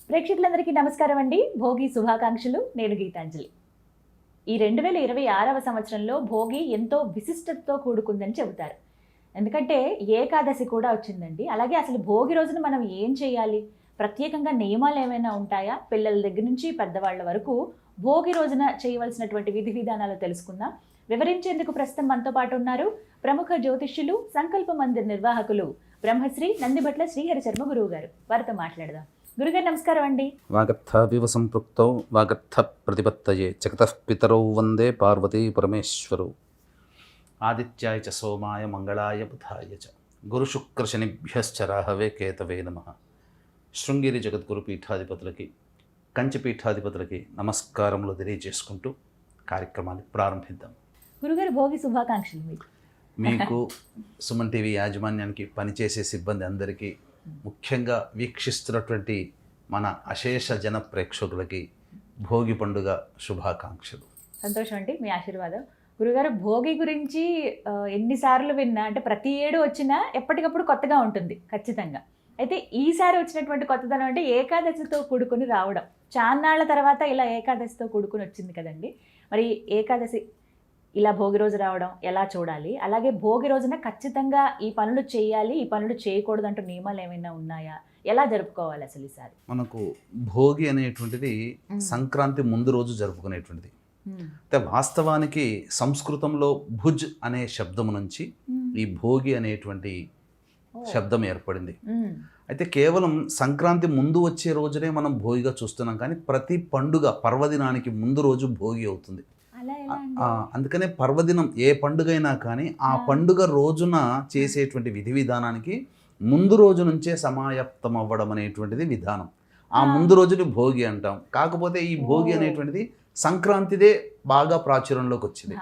ప్రేక్షకులందరికీ నమస్కారం అండి. భోగి శుభాకాంక్షలు. నేను గీతాంజలి. ఈ 2026వ సంవత్సరంలో భోగి ఎంతో విశిష్టతతో కూడుకుందని చెబుతారు. ఎందుకంటే ఏకాదశి కూడా వచ్చిందండి. అలాగే అసలు భోగి రోజున మనం ఏం చేయాలి? ప్రత్యేకంగా నియమాలు ఏమైనా ఉంటాయా? పిల్లల దగ్గర నుంచి పెద్దవాళ్ళ వరకు భోగి రోజున చేయవలసినటువంటి విధి విధానాలు తెలుసుకుందాం. వివరించేందుకు ప్రస్తుతం మనతో పాటు ఉన్నారు ప్రముఖ జ్యోతిష్యులు, సంకల్ప మందిర్ నిర్వాహకులు బ్రహ్మశ్రీ నందిబట్ల శ్రీహరి శర్మ గురువు గారు. వారితో మాట్లాడదాం. గురుగారు నమస్కారం అండి. వాగర్థావివ సంపృక్తౌ వాగర్థ ప్రతిపత్తయే జగతః పితరౌ వందే పార్వతీ పరమేశ్వరౌ. ఆదిత్యాయ చ సోమాయ మంగళాయ బుధాయ చ గురుశుక్రశనిభ్యశ్చ రాహవే కేతవే నమః. శృంగేరి జగద్గురు పీఠాధిపతులకి, కంచి పీఠాధిపతులకి నమస్కారములు తెలియజేసుకుంటూ కార్యక్రమాన్ని ప్రారంభిద్దాం. గురుగారు భోగి శుభాకాంక్షలు మీకు సుమన్ టీవీ యాజమాన్యానికి, పనిచేసే సిబ్బంది అందరికీ, ముఖ్యంగా వీక్షిస్తున్నటువంటి మన అశేష జన ప్రేక్షకులకి భోగి పండుగ శుభాకాంక్షలు. సంతోషం అండి, మీ ఆశీర్వాదం. గురుగారు భోగి గురించి ఎన్నిసార్లు విన్నా, అంటే ప్రతి ఏడు వచ్చినా ఎప్పటికప్పుడు కొత్తగా ఉంటుంది ఖచ్చితంగా. అయితే ఈసారి వచ్చినటువంటి కొత్తదనం అంటే ఏకాదశితో కూడుకుని రావడం. చాన్నాళ్ల తర్వాత ఇలా ఏకాదశితో కూడుకుని వచ్చింది కదండి. మరి ఏకాదశి ఇలా భోగి రోజు రావడం ఎలా చూడాలి? అలాగే భోగి రోజున ఖచ్చితంగా ఈ పనులు చేయాలి, ఈ పనులు చేయకూడదు అంటూ నియమాలు ఏమైనా ఉన్నాయా? ఎలా జరుపుకోవాలి అసలు ఈసారి? మనకు భోగి అనేటువంటిది సంక్రాంతి ముందు రోజు జరుపుకునేటువంటిది. అయితే వాస్తవానికి సంస్కృతంలో భుజ్ అనే శబ్దం నుంచి ఈ భోగి అనేటువంటి శబ్దం ఏర్పడింది. అయితే కేవలం సంక్రాంతి ముందు వచ్చే రోజునే మనం భోగిగా చూస్తున్నాం, కానీ ప్రతి పండుగ పర్వదినానికి ముందు రోజు భోగి అవుతుంది. అందుకనే పర్వదినం ఏ పండుగ అయినా కానీ ఆ పండుగ రోజున చేసేటువంటి విధి విధానానికి ముందు రోజు నుంచే సమాయత్తం అవ్వడం అనేటువంటిది విధానం. ఆ ముందు రోజుని భోగి అంటాం. కాకపోతే ఈ భోగి అనేటువంటిది సంక్రాంతిదే బాగా ప్రాచుర్యంలోకి వచ్చింది.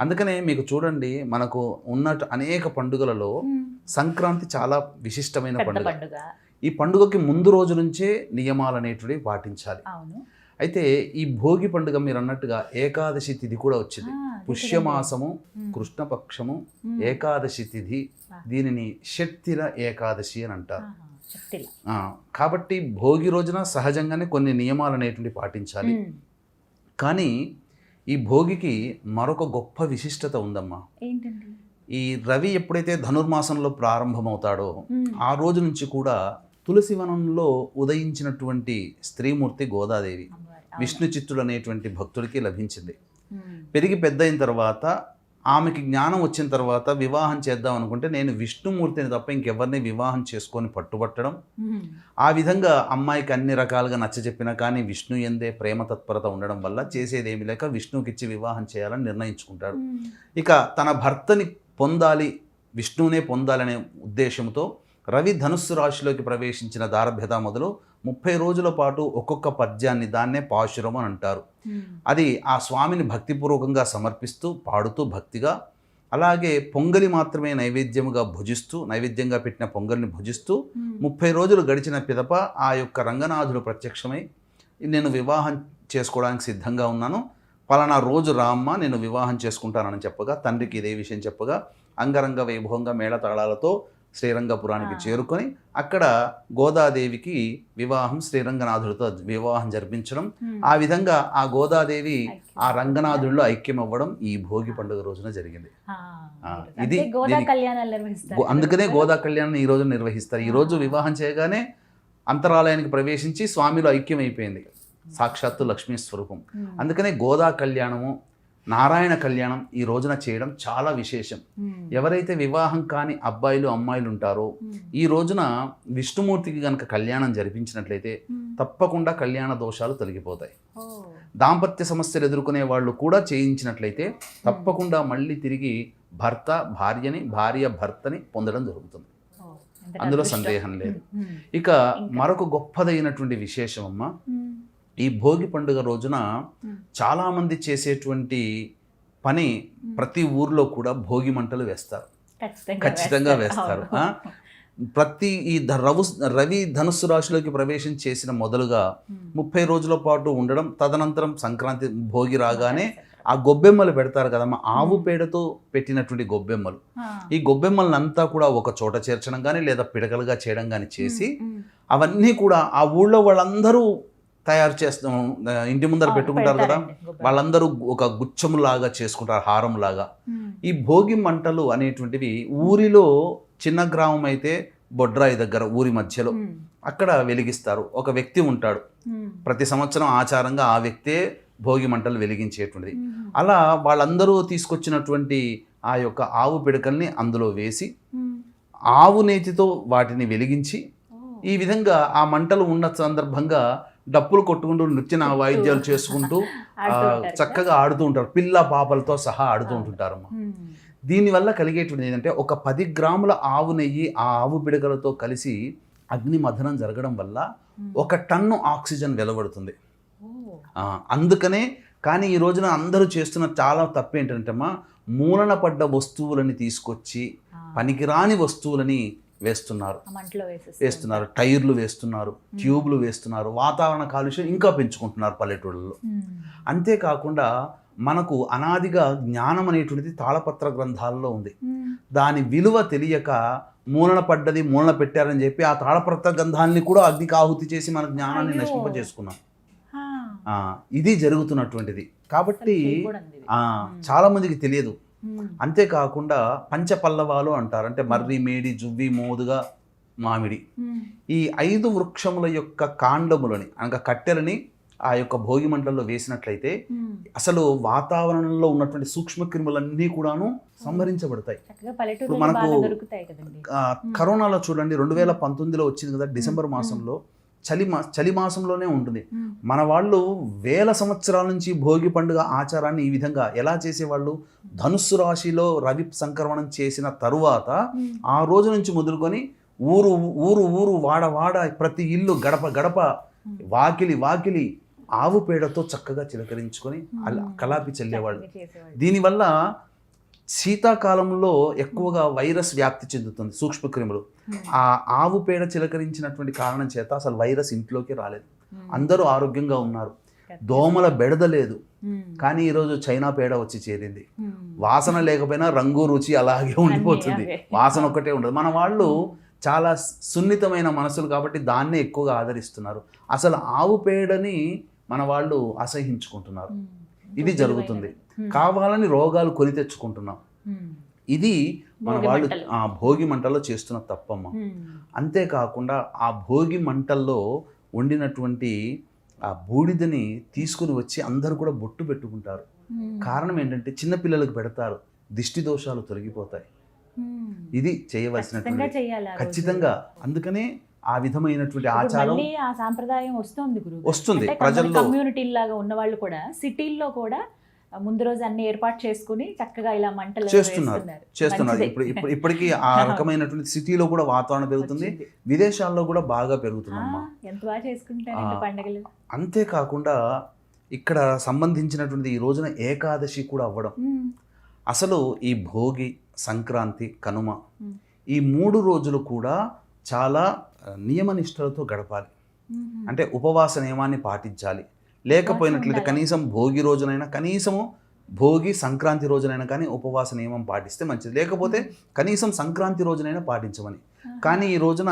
అందుకనే మీకు చూడండి, మనకు ఉన్న అనేక పండుగలలో సంక్రాంతి చాలా విశిష్టమైన పండుగ. ఈ పండుగకి ముందు రోజు నుంచే నియమాలు అనేటువంటివి పాటించాలి. అయితే ఈ భోగి పండుగ మీరు అన్నట్టుగా ఏకాదశి తిథి కూడా వచ్చింది. పుష్యమాసము, కృష్ణపక్షము, ఏకాదశి తిథి. దీనిని షట్తిల ఏకాదశి అని అంటారు. కాబట్టి భోగి రోజున సహజంగానే కొన్ని నియమాలు అనేటువంటి పాటించాలి. కానీ ఈ భోగికి మరొక గొప్ప విశిష్టత ఉందమ్మా. ఈ రవి ఎప్పుడైతే ధనుర్మాసంలో ప్రారంభమవుతాడో ఆ రోజు నుంచి కూడా తులసివనంలో ఉదయించినటువంటి స్త్రీమూర్తి గోదాదేవి విష్ణు చిత్తుడు అనేటువంటి భక్తుడికి లభించింది. పెరిగి పెద్ద అయిన తర్వాత ఆమెకి జ్ఞానం వచ్చిన తర్వాత వివాహం చేద్దాం అనుకుంటే నేను విష్ణుమూర్తిని తప్ప ఇంకెవరిని వివాహం చేసుకొని పట్టుబట్టడం. ఆ విధంగా అమ్మాయికి అన్ని రకాలుగా నచ్చజెప్పినా కానీ విష్ణు ఎందే ప్రేమ తత్పరత ఉండడం వల్ల చేసేది ఏమి లేక విష్ణువుకిచ్చి వివాహం చేయాలని నిర్ణయించుకుంటాడు. ఇక తన భర్తని పొందాలి, విష్ణువునే పొందాలనే ఉద్దేశంతో రవి ధనుస్సు రాశిలోకి ప్రవేశించిన దారభ్యత మొదలు 30 రోజుల పాటు ఒక్కొక్క పద్యాన్ని, దాన్నే పాశురం అని అంటారు, అది ఆ స్వామిని భక్తిపూర్వకంగా సమర్పిస్తూ పాడుతూ భక్తిగా, అలాగే పొంగలి మాత్రమే నైవేద్యంగా భుజిస్తూ, నైవేద్యంగా పెట్టిన పొంగలిని భుజిస్తూ 30 రోజులు గడిచిన పిదప ఆ యొక్క రంగనాథుడు ప్రత్యక్షమై నేను వివాహం చేసుకోవడానికి సిద్ధంగా ఉన్నాను, పలానా రోజు రామ్మ నేను వివాహం చేసుకుంటానని చెప్పగా, తండ్రికి ఇదే విషయం చెప్పగా అంగరంగ వైభవంగా మేళతాళాలతో శ్రీరంగపురానికి చేరుకొని అక్కడ గోదాదేవికి వివాహం, శ్రీరంగనాథుడితో వివాహం జరిపించడం. ఆ విధంగా ఆ గోదాదేవి ఆ రంగనాథుడిలో ఐక్యం అవ్వడం ఈ భోగి పండుగ రోజున జరిగింది. ఇది అందుకనే గోదా కళ్యాణం ఈ రోజు నిర్వహిస్తారు. ఈ రోజు వివాహం చేయగానే అంతరాలయానికి ప్రవేశించి స్వామిలో ఐక్యం అయిపోయింది, సాక్షాత్తు లక్ష్మీ స్వరూపం. అందుకనే గోదా కళ్యాణము, నారాయణ కళ్యాణం ఈ రోజున చేయడం చాలా విశేషం. ఎవరైతే వివాహం కాని అబ్బాయిలు అమ్మాయిలు ఉంటారో ఈ రోజున విష్ణుమూర్తికి కనుక కళ్యాణం జరిపించినట్లయితే తప్పకుండా కళ్యాణ దోషాలు తొలగిపోతాయి. దాంపత్య సమస్యలు ఎదుర్కొనే వాళ్ళు కూడా చేయించినట్లయితే తప్పకుండా మళ్ళీ తిరిగి భర్త భార్యని, భార్య భర్తని పొందడం జరుగుతుంది. అందులో సందేహం లేదు. ఇక మరొక గొప్పదైనటువంటి విశేషం అమ్మ, ఈ భోగి పండుగ రోజున చాలామంది చేసేటువంటి పని, ప్రతి ఊర్లో కూడా భోగి మంటలు వేస్తారు, ఖచ్చితంగా వేస్తారు. ప్రతి ఈ రవి ధనుస్సు రాశిలోకి ప్రవేశం చేసిన మొదలుగా 30 రోజుల పాటు ఉండడం, తదనంతరం సంక్రాంతి భోగి రాగానే ఆ గొబ్బెమ్మలు పెడతారు కదమ్మా, ఆవు పేడతో పెట్టినటువంటి గొబ్బెమ్మలు. ఈ గొబ్బెమ్మలనంతా కూడా ఒక చోట చేర్చడం కానీ లేదా పిడకలుగా చేయడం కానీ చేసి అవన్నీ కూడా ఆ ఊళ్ళో వాళ్ళందరూ తయారు చేస్తాం, ఇంటి ముందర పెట్టుకుంటారు కదా, వాళ్ళందరూ ఒక గుచ్చములాగా చేసుకుంటారు, హారంలాగా. ఈ భోగి మంటలు అనేటువంటివి ఊరిలో చిన్న గ్రామం అయితే బొడ్రాయి దగ్గర ఊరి మధ్యలో అక్కడ వెలిగిస్తారు. ఒక వ్యక్తి ఉంటాడు, ప్రతి సంవత్సరం ఆచారంగా ఆ వ్యక్తే భోగి మంటలు వెలిగించేటువంటిది. అలా వాళ్ళందరూ తీసుకొచ్చినటువంటి ఆ యొక్క ఆవు పిడకల్ని అందులో వేసి ఆవు నేతితో వాటిని వెలిగించి ఈ విధంగా ఆ మంటలు ఉన్న సందర్భంగా డప్పులు కొట్టుకుంటూ నృత్య వాయిద్యాలు చేసుకుంటూ చక్కగా ఆడుతూ ఉంటారు, పిల్ల పాపలతో సహా ఆడుతూ ఉంటుంటారమ్మా. దీనివల్ల కలిగేటువంటిది ఏంటంటే ఒక 10 గ్రాముల ఆవు నెయ్యి ఆ ఆవు పిడకలతో కలిసి అగ్ని మథనం జరగడం వల్ల 1 టన్ను ఆక్సిజన్ వెలువడుతుంది. అందుకనే కానీ ఈ రోజున అందరూ చేస్తున్న చాలా తప్పు ఏంటంటే అమ్మా, మూలన పడ్డ వస్తువులని తీసుకొచ్చి పనికిరాని వస్తువులని వేస్తున్నారు, టైర్లు వేస్తున్నారు, ట్యూబ్లు వేస్తున్నారు, వాతావరణ కాలుష్యం ఇంకా పెంచుకుంటున్నారు పల్లెటూళ్ళలో. అంతేకాకుండా మనకు అనాదిగా జ్ఞానం అనేటువంటిది తాళపత్ర గ్రంథాలలో ఉంది. దాని విలువ తెలియక మూలన పడ్డది మూలన పెట్టారని చెప్పి ఆ తాళపత్ర గ్రంథాలని కూడా అగ్నికి ఆహుతి చేసి మన జ్ఞానాన్ని నశింపజేసుకున్నాం. ఇది జరుగుతున్నటువంటిది. కాబట్టి చాలా మందికి తెలియదు. అంతేకాకుండా పంచపల్లవాలు అంటారు, అంటే మర్రి, మేడి, జువ్వి, మోదుగా, మామిడి, ఈ 5 వృక్షముల యొక్క కాండములని అనగా కట్టెలని ఆ యొక్క భోగి మంటల్లో వేసినట్లయితే అసలు వాతావరణంలో ఉన్నటువంటి సూక్ష్మక్రిములన్నీ కూడాను సంహరించబడతాయి. ఇప్పుడు మనకు కరోనాలో చూడండి, 2019లో వచ్చింది కదా, డిసెంబర్ మాసంలో, చలి మాసంలోనే ఉంటుంది. మన వాళ్ళు వేల సంవత్సరాల నుంచి భోగి పండుగ ఆచారాన్ని ఈ విధంగా ఎలా చేసేవాళ్ళు, ధనుస్సు రాశిలో రవి సంక్రమణం చేసిన తరువాత ఆ రోజు నుంచి మొదలుకొని ఊరు ఊరు ఊరు వాడ వాడ ప్రతి ఇల్లు గడప గడప వాకిలి వాకిలి ఆవు పేడతో చక్కగా చిలకరించుకొని కలాపి చల్లేవాళ్ళు. దీనివల్ల శీతాకాలంలో ఎక్కువగా వైరస్ వ్యాప్తి చెందుతుంది, సూక్ష్మక్రిములు. ఆ ఆవు పేడ చిలకరించినటువంటి కారణం చేత అసలు వైరస్ ఇంట్లోకి రాలేదు, అందరూ ఆరోగ్యంగా ఉన్నారు, దోమల బెడద లేదు. కానీ ఈరోజు చైనా పేడ వచ్చి చేరింది, వాసన లేకపోయినా రంగు రుచి అలాగే ఉండిపోతుంది, వాసన ఒక్కటే ఉండదు. మన వాళ్ళు చాలా సున్నితమైన మనసులు కాబట్టి దాన్నే ఎక్కువగా ఆదరిస్తున్నారు. అసలు ఆవు పేడని మన వాళ్ళు అసహించుకుంటున్నారు. ఇది జరుగుతుంది. కావాలని రోగాలు కొని తెచ్చుకుంటున్నాం. ఇది మన వాళ్ళు ఆ భోగి మంటల్లో చేస్తున్న తప్పమ్మ. అంతేకాకుండా ఆ భోగి మంటల్లో వండినటువంటి ఆ బూడిదని తీసుకుని వచ్చి అందరూ కూడా బొట్టు పెట్టుకుంటారు. కారణం ఏంటంటే చిన్నపిల్లలకు పెడతారు, దిష్టి దోషాలు తొలగిపోతాయి. ఇది చేయవలసినటువంటి ఖచ్చితంగా. అందుకనే ఆ విధమైనటువంటి ఆచారం ఆ సాంప్రదాయం వస్తుంది ప్రజల్లో. కమ్యూనిటీ లాగా ఉన్న వాళ్ళు కూడా సిటీల్లో కూడా ముందు రోజు అన్ని ఏర్పాటు చేసుకుని చక్కగా ఇలా మంటలు చేస్తున్నారు. ఇప్పటికీ ఆ రకమైనటువంటి సిటీలో కూడా వాతావరణం పెరుగుతుంది, విదేశాల్లో కూడా బాగా పెరుగుతుందమ్మా. ఎంత బాగా చేసుకుంటారు పండుగలు. అంతేకాకుండా ఇక్కడ సంబంధించినటువంటి ఈ రోజున ఏకాదశి కూడా అవ్వడం. అసలు ఈ భోగి, సంక్రాంతి, కనుమ ఈ 3 రోజులు కూడా చాలా నియమనిష్టలతో గడపాలి. అంటే ఉపవాస నియమాన్ని పాటించాలి. లేకపోయినట్లయితే కనీసం భోగి రోజునైనా, కనీసము భోగి సంక్రాంతి రోజునైనా కానీ ఉపవాస నియమం పాటిస్తే మంచిది. లేకపోతే కనీసం సంక్రాంతి రోజునైనా పాటించమని. కానీ ఈ రోజున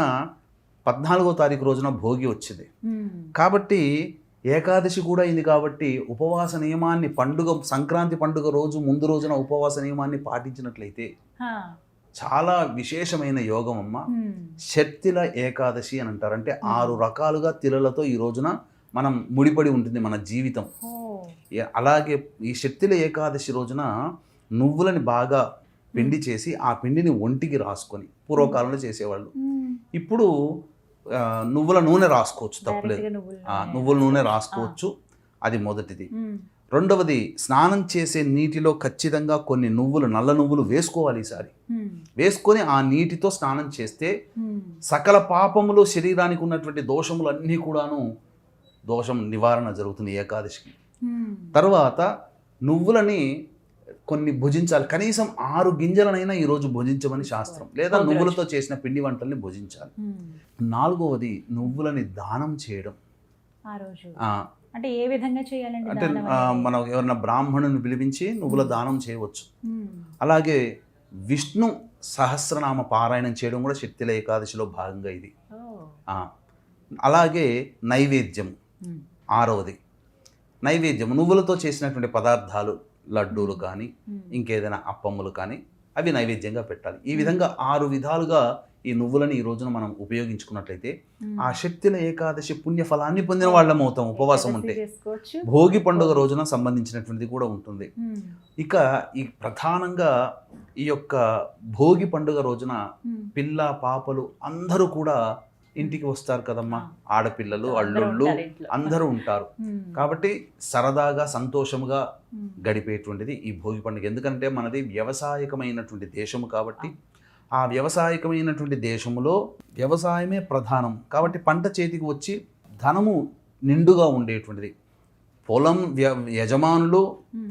14వ తారీఖు రోజున భోగి వచ్చింది కాబట్టి ఏకాదశి కూడా అయింది కాబట్టి ఉపవాస నియమాన్ని సంక్రాంతి పండుగ రోజు ముందు రోజున ఉపవాస నియమాన్ని పాటించినట్లయితే చాలా విశేషమైన యోగం అమ్మ. షట్తిల ఏకాదశి అని అంటారు. అంటే 6 రకాలుగా తిలలతో ఈ రోజున మనం ముడిపడి ఉంటుంది మన జీవితం. అలాగే ఈ షట్తిల ఏకాదశి రోజున నువ్వులని బాగా పిండి చేసి ఆ పిండిని ఒంటికి రాసుకొని పూర్వకాలంలో చేసేవాళ్ళు. ఇప్పుడు నువ్వుల నూనె రాసుకోవచ్చు, తప్పలేదు. నువ్వుల నూనె రాసుకోవచ్చు, అది మొదటిది. రెండవది, స్నానం చేసే నీటిలో ఖచ్చితంగా కొన్ని నల్ల నువ్వులు వేసుకోవాలి. ఈసారి వేసుకొని ఆ నీటితో స్నానం చేస్తే సకల పాపములు, శరీరానికి ఉన్నటువంటి దోషములు అన్నీ కూడాను దోషం నివారణ జరుగుతుంది ఏకాదశికి. తర్వాత నువ్వులని కొన్ని భుజించాలి, కనీసం 6 గింజలనైనా ఈరోజు భుజించమని శాస్త్రం. లేదా నువ్వులతో చేసిన పిండి వంటల్ని భుజించాలి. 4వది, నువ్వులని దానం చేయడం. ఆ రోజు ఆ, అంటే ఏ విధంగా చేయాలండి అంటే దానం అనేది? మనం ఎవరైనా బ్రాహ్మణుని పిలిపించి నువ్వుల దానం చేయవచ్చు. మ్మ్. అలాగే విష్ణు సహస్రనామ పారాయణం చేయడం కూడా శక్తిల ఏకాదశిలో భాగంగా ఇది. ఓ. ఆ, అలాగే నైవేద్యం మ్మ్. 6వది. నైవేద్యం నువ్వులతో చేసినటువంటి పదార్థాలు, లడ్డూలు కానీ మ్మ్. ఇంకేదైనా అప్పమ్ములు కానీ అవి నైవేద్యంగా పెట్టాలి. ఈ విధంగా 6 విధాలుగా ఈ నువ్వులను ఈ రోజున మనం ఉపయోగించుకున్నట్లయితే మ్మ్. ఆ శక్తిల ఏకాదశి పుణ్యఫలాన్ని పొందిన వాళ్ళం అవుతాం ఉపవాసం ఏకాదశి ఉంటే. చేసుకోవచ్చు. భోగి పండుగ రోజున సంబంధించినటువంటిది కూడా ఉంటుంది. మ్మ్. ఇక ఈ ప్రధానంగా ఈ యొక్క భోగి పండుగ రోజున మ్మ్. పిల్ల పాపలు అందరూ కూడా ఇంటికి వస్తారు కదమ్మా. ఆడపిల్లలు, అందరూ అల్లుళ్ళు ఉంటారు ఇంట్లో. అందరూ ఉంటారు. మ్మ్. కాబట్టి సరదాగా సంతోషముగా మ్మ్. గడిపేటువంటిది ఈ భోగి పండుగ. ఎందుకంటే మనది వ్యవసాయకమైనటువంటి దేశము కాబట్టి ఆ వ్యవసాయకమైనటువంటి దేశంలో వ్యవసాయమే ప్రధానం కాబట్టి పంట చేతికి వచ్చి ధనము నిండుగా ఉండేటువంటిది. పొలం యజమానులు,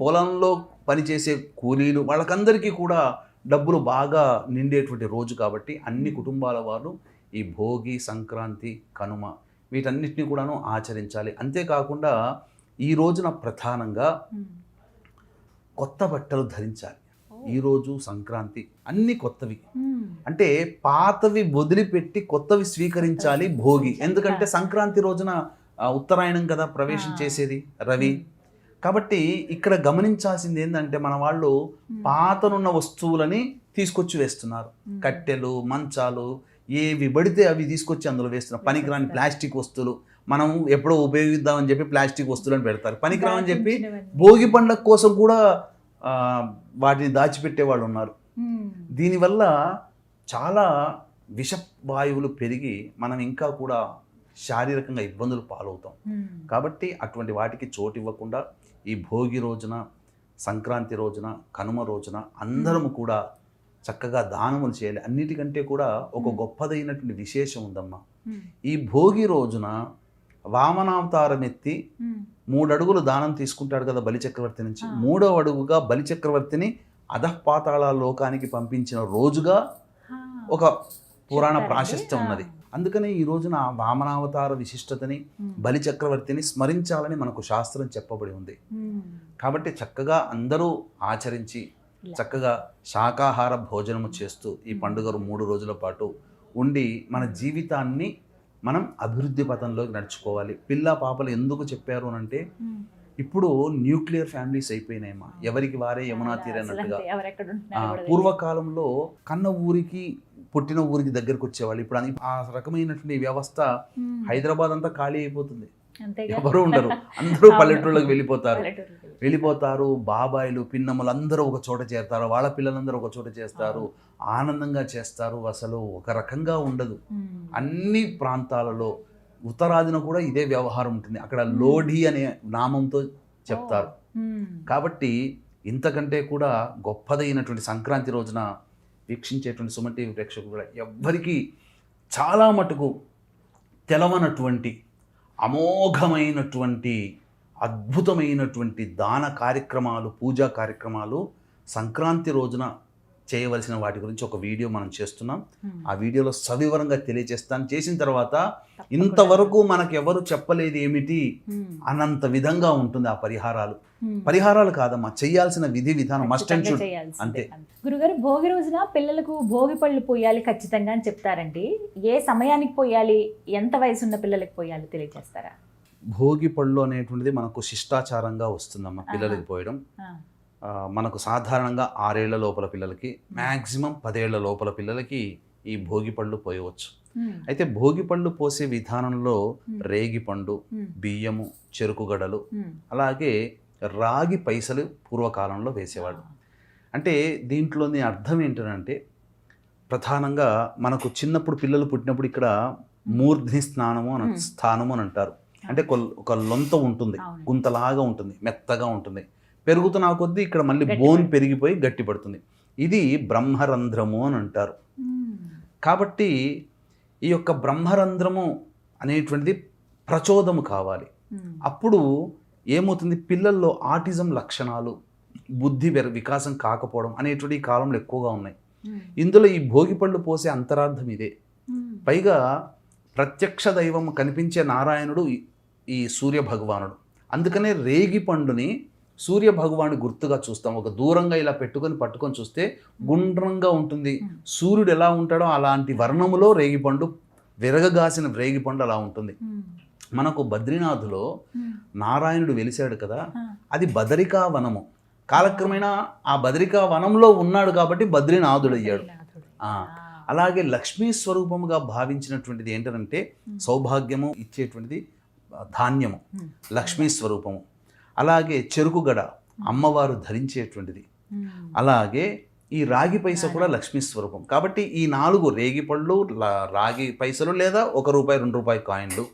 పొలంలో పనిచేసే కూలీలు, వాళ్ళకందరికీ కూడా డబ్బులు బాగా నిండేటువంటి రోజు కాబట్టి అన్ని కుటుంబాల వారు ఈ భోగి, సంక్రాంతి, కనుమ వీటన్నిటిని కూడాను ఆచరించాలి. అంతేకాకుండా ఈ రోజున ప్రధానంగా మ్మ్. కొత్త బట్టలు ధరించాలి. ఈరోజు సంక్రాంతి అన్ని కొత్తవి, మ్మ్. అంటే పాతవి వదిలిపెట్టి కొత్తవి స్వీకరించాలి భోగి. ఎందుకంటే సంక్రాంతి రోజున ఉత్తరాయణం కదా ప్రవేశం చేసేది రవి. కాబట్టి ఇక్కడ గమనించాల్సింది ఏంటంటే మన వాళ్ళు పాతనున్న వస్తువులని తీసుకొచ్చి వేస్తున్నారు. కట్టెలు, మంచాలు ఏవి పడితే అవి తీసుకొచ్చి అందులో వేస్తున్నారు. పనికిరాని ప్లాస్టిక్ వస్తువులు మనం ఎప్పుడో ఉపయోగిద్దామని చెప్పి ప్లాస్టిక్ వస్తువులను పెడతారు. పనికిరామని చెప్పి భోగి పండుగ కోసం కూడా వాటిని దాచిపెట్టే వాళ్ళు ఉన్నారు. మ్మ్. దీనివల్ల చాలా విషవాయువులు పెరిగి మనం ఇంకా కూడా శారీరకంగా ఇబ్బందులు పాలవుతాం. మ్మ్. కాబట్టి అటువంటి వాటికి చోటు ఇవ్వకుండా ఈ భోగి రోజున, సంక్రాంతి రోజున, కనుమ రోజున అందరము కూడా చక్కగా దానములు చేయాలి. అన్నిటికంటే కూడా ఒక గొప్పదైనటువంటి విశేషం ఉందమ్మా. మ్మ్. ఈ భోగి రోజున వామనావతారం ఎత్తి మ్మ్. 3 అడుగులు దానం తీసుకుంటాడు కదా బలిచక్రవర్తి నుంచి. 3వ అడుగుగా బలిచక్రవర్తిని అధఃపాతాళ లోకానికి పంపించిన రోజుగా హా. ఒక పురాణ చెప్తారండి? ప్రాశస్త్యం ఉన్నది. అందుకనే ఈ రోజున వామనావతార విశిష్టతని, బలిచక్రవర్తిని స్మరించాలని మనకు శాస్త్రం చెప్పబడి ఉంది. మ్మ్. కాబట్టి చక్కగా అందరూ ఆచరించి చక్కగా శాకాహార భోజనము చేస్తూ ఈ పండుగలు 3 రోజుల పాటు ఉండి మన జీవితాన్ని మనం అభివృద్ధి పథంలోకి నడుచుకోవాలి. పిల్ల పాపలు ఎందుకు చెప్పారు అనంటే మ్మ్. ఇప్పుడు న్యూక్లియర్ ఫ్యామిలీస్ అయిపోయినాయమ్మా. ఎవరికి వారే యమునా తీరన్నట్టుగా. అసలు ఎవరు ఎక్కడ ఉంటున్నారో కూడా తెలియదు. పూర్వకాలంలో కన్న ఊరికి పుట్టిన ఊరికి దగ్గరకు వచ్చేవాళ్ళు. ఇప్పుడు ఆ రకమైనటువంటి వ్యవస్థ మ్మ్. హైదరాబాద్ అంతా ఖాళీ అయిపోతుంది. అంతేగా? ఎవరు ఉండరు, అందరూ పల్లెటూళ్ళకి వెళ్ళిపోతారు. పల్లెటూరుకి. వెళ్ళిపోతారు. బాబాయిలు, పిన్నమ్మలు అందరూ ఒక చోట చేరుతారు. వాళ్ళ పిల్లలందరూ ఒక చోట చేస్తారు. ఆనందంగా చేస్తారు. అసలు ఒక రకంగా ఉండదు. మ్మ్. అన్ని ప్రాంతాలలో ఉత్తరాదిన కూడా ఇదే వ్యవహారం ఉంటుంది. అక్కడ లోఢి అనే నామంతో చెప్తారు. మ్మ్. కాబట్టి ఇంతకంటే కూడా గొప్పదైనటువంటి సంక్రాంతి రోజున వీక్షించేటువంటి సుమన్ టీవీ ప్రేక్షకులు కూడా ఎవ్వరికీ చాలా మటుకు తెలవనటువంటి అమోఘమైనటువంటి అద్భుతమైనటువంటి దాన కార్యక్రమాలు, పూజా కార్యక్రమాలు సంక్రాంతి రోజున చేయవలసిన వాటి గురించి ఒక వీడియో మనం చేస్తున్నాం. ఆ వీడియోలో సవివరంగా తెలియజేస్తాను. చేసిన తర్వాత ఇంతవరకు మనకు ఎవరు చెప్పలేదు ఏమిటి అన్నంత విధంగా ఉంటుంది ఆ పరిహారాలు. పరిహారాలు కాదమ్మా, చేయాల్సిన విధి విధానం మస్ట్ అండ్ షుడ్ అంతే. గురుగారు, భోగి రోజున పిల్లలకు భోగి పళ్ళు పోయాలి ఖచ్చితంగా అని చెప్తారండి. ఏ సమయానికి పోయాలి, ఎంత వయసు ఉన్న పిల్లలకి పోయాలి తెలియజేస్తారా? భోగి పళ్ళు అనేటువంటిది మనకు శిష్టాచారంగా వస్తుందమ్మా పిల్లలకి పోయడం. మనకు సాధారణంగా 6 ఏళ్ల లోపల పిల్లలకి, మ్యాక్సిమం 10 ఏళ్ల లోపల పిల్లలకి ఈ భోగి పళ్ళు పోయవచ్చు. అయితే భోగి పళ్ళు పోసే విధానంలో రేగి పండు, బియ్యము, చెరుకు గడలు, అలాగే రాగి పైసలు పూర్వకాలంలో వేసేవాడు. అంటే దీంట్లోని అర్థం ఏంటంటే ప్రధానంగా మనకు చిన్నప్పుడు పిల్లలు పుట్టినప్పుడు ఇక్కడ మూర్ధ్ని స్థానము అని అంటారు. అంటే ఒక లొంత ఉంటుంది, గుంతలాగా ఉంటుంది, మెత్తగా ఉంటుంది. పెరుగుతున్న కొద్దీ ఇక్కడ మళ్ళీ బోన్ పెరిగిపోయి గట్టిపడుతుంది. ఇది బ్రహ్మరంధ్రము అని అంటారు. కాబట్టి ఈ యొక్క బ్రహ్మరంధ్రము అనేటువంటిది ప్రచోదము కావాలి. అప్పుడు ఏమవుతుంది, పిల్లల్లో ఆటిజం లక్షణాలు, బుద్ధి వికాసం కాకపోవడం అనేటువంటి ఈ కాలంలో ఎక్కువగా ఉన్నాయి. ఇందులో ఈ భోగి పళ్ళు పోసే అంతరార్థం ఇదే. పైగా ప్రత్యక్ష దైవం కనిపించే నారాయణుడు ఈ సూర్య భగవానుడు. అందుకనే రేగి పండుని సూర్య భగవానుడి గుర్తుగా చూస్తాం. ఒక దూరంగా ఇలా పట్టుకొని చూస్తే గుండ్రంగా ఉంటుంది. సూర్యుడు ఎలా ఉంటాడో అలాంటి వర్ణములో రేగిపండు, విరగగాసిన రేగిపండు అలా ఉంటుంది. మనకు బద్రీనాథులో నారాయణుడు వెలిశాడు కదా, అది బదరికా వనము. కాలక్రమేణా ఆ బదరికా వనంలో ఉన్నాడు కాబట్టి బద్రీనాథుడు అయ్యాడు. అలాగే లక్ష్మీ స్వరూపముగా భావించినటువంటిది ఏంటంటే సౌభాగ్యము ఇచ్చేటువంటిది ధాన్యము, లక్ష్మీ స్వరూపము. అలాగే చెరుకుగడ అమ్మవారు ధరించేటువంటిది. అలాగే ఈ రాగి పైస కూడా లక్ష్మీ స్వరూపం. కాబట్టి ఈ 4 రేగిపళ్ళు, రాగి పైసలు లేదా ₹1, ₹2 కాయిన్లు,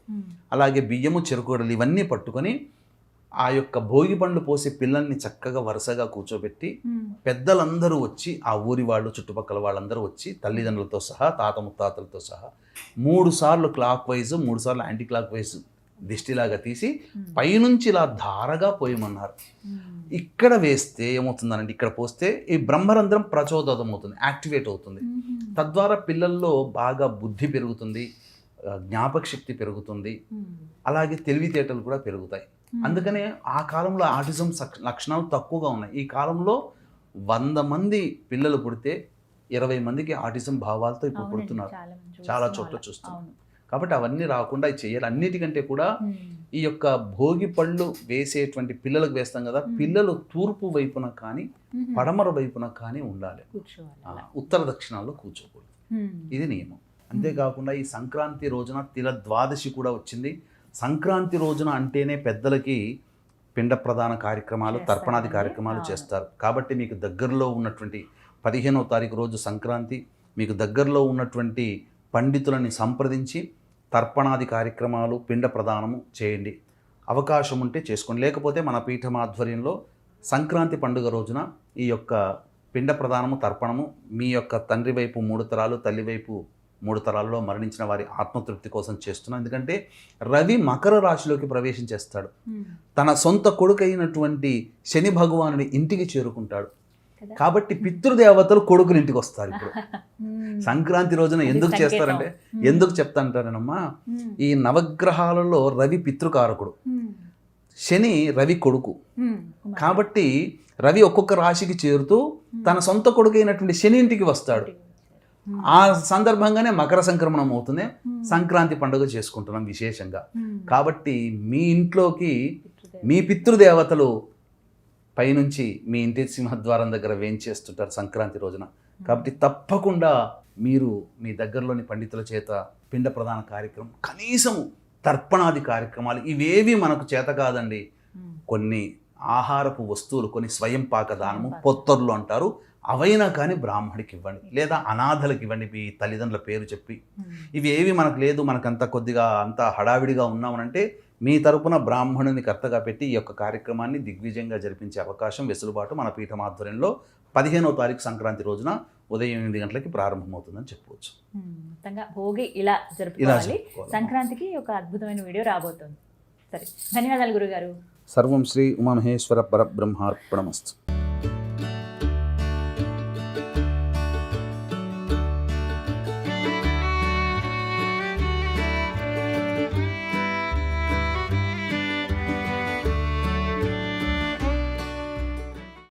అలాగే బియ్యము, చెరుకుగడలు ఇవన్నీ పట్టుకొని ఆ యొక్క భోగి పండ్లు పోసే పిల్లల్ని చక్కగా వరుసగా కూర్చోబెట్టి పెద్దలందరూ వచ్చి, ఆ ఊరి వాళ్ళు చుట్టుపక్కల వాళ్ళందరూ వచ్చి తల్లిదండ్రులతో సహా, తాత ముత్తాతలతో సహా 3 సార్లు క్లాక్ వైజ్, 3 సార్లు యాంటీ క్లాక్ వైజ్ దిష్టిలాగా తీసి పైనుంచి ఇలా ధారగా పోయమన్నారు. ఇక్కడ వేస్తే ఏమవుతుందనంటే, ఇక్కడ పోస్తే ఈ బ్రహ్మరంధ్రం ప్రచోదతం అవుతుంది, యాక్టివేట్ అవుతుంది. తద్వారా పిల్లల్లో బాగా బుద్ధి పెరుగుతుంది, జ్ఞాపక శక్తి పెరుగుతుంది, అలాగే తెలివితేటలు కూడా పెరుగుతాయి. అందుకనే ఆ కాలంలో ఆటిజం లక్షణాలు తక్కువగా ఉన్నాయి. ఈ కాలంలో 100 మంది పిల్లలు పుడితే 20 మందికి ఆటిజం భావాలతో ఇప్పుడు పుడుతున్నారు. చాలా చోట్ల చూస్తున్నాం. కాబట్టి అవన్నీ రాకుండా చేయాలి. అన్నిటికంటే కూడా ఈ యొక్క భోగి పళ్ళు వేసేటువంటి పిల్లలకు వేస్తాం కదా, పిల్లలు తూర్పు వైపున కానీ పడమర వైపున కానీ ఉండాలి, ఉత్తర దక్షిణాల్లో కూర్చోకూడదు. ఇది నియమం. అంతేకాకుండా ఈ సంక్రాంతి రోజున తిల ద్వాదశి కూడా వచ్చింది. సంక్రాంతి రోజున అంటేనే పెద్దలకి పిండ ప్రదాన కార్యక్రమాలు, తర్పణాది కార్యక్రమాలు చేస్తారు. కాబట్టి మీకు దగ్గరలో ఉన్నటువంటి 15వ తారీఖు రోజు సంక్రాంతి, మీకు దగ్గరలో ఉన్నటువంటి పండితులని సంప్రదించి తర్పణాది కార్యక్రమాలు, పిండ ప్రదానము చేయండి. అవకాశం ఉంటే చేసుకోండి. లేకపోతే మన పీఠం ఆధ్వర్యంలో సంక్రాంతి పండుగ రోజున ఈ యొక్క పిండ ప్రదానము, తర్పణము మీ యొక్క తండ్రి వైపు 3 తరాలు, తల్లి వైపు 3 తరాల్లో మరణించిన వారి ఆత్మతృప్తి కోసం చేస్తున్నాం. ఎందుకంటే రవి మకర రాశిలోకి ప్రవేశించేస్తాడు. తన సొంత కొడుకైనటువంటి శని భగవానుడి ఇంటికి చేరుకుంటాడు. కాబట్టి పితృదేవతలు కొడుకుని ఇంటికి వస్తారు. ఇప్పుడు సంక్రాంతి రోజున ఎందుకు చేస్తారంటే, ఎందుకు చెప్తాంటారనమ్మా, ఈ నవగ్రహాలలో రవి పితృకారకుడు, శని రవి కొడుకు. కాబట్టి రవి ఒక్కొక్క రాశికి చేరుతూ తన సొంత కొడుకు అయినటువంటి శని ఇంటికి వస్తాడు. ఆ సందర్భంగానే మకర సంక్రమణం అవుతుంది. సంక్రాంతి పండుగ చేసుకుంటున్నాం విశేషంగా. కాబట్టి మీ ఇంట్లోకి మీ పితృదేవతలు పైనుంచి మీ ఇంటి సింహద్వారం దగ్గర వేంచేస్తుంటారు సంక్రాంతి రోజున. కాబట్టి తప్పకుండా మీరు మీ దగ్గరలోని పండితుల చేత పిండ ప్రదాన కార్యక్రమం, కనీసం తర్పణాది కార్యక్రమాలు ఇవేవి మనకు చేత కాదండి. కొన్ని ఆహారపు వస్తువులు, కొన్ని స్వయం పాక దానము, పొత్తర్లు అంటారు, అవైనా కానీ బ్రాహ్మడికి ఇవ్వండి, లేదా అనాథలకు ఇవ్వండి మీ తల్లిదండ్రుల పేరు చెప్పి. ఇవి ఏవి మనకు లేదు, మనకంత కొద్దిగా అంత హడావిడిగా ఉన్నామనంటే మీ తరపున బ్రాహ్మణుని కర్తగా పెట్టి ఈ యొక్క కార్యక్రమాన్ని దిగ్విజయంగా జరిపించే అవకాశం, వెసులుబాటు మన పీఠం ఆధ్వర్యంలో 15వ తారీఖు సంక్రాంతి రోజున ఉదయం 8 గంటలకి ప్రారంభమవుతుందని చెప్పవచ్చు. మొత్తంగా భోగి ఇలా జరుపుకోవాలి. సంక్రాంతికి ఒక అద్భుతమైన వీడియో రాబోతుంది. సరే, ధన్యవాదాలు గురుగారు. సర్వం శ్రీ ఉమామహేశ్వర పరబ్రహ్మార్పణమస్తు.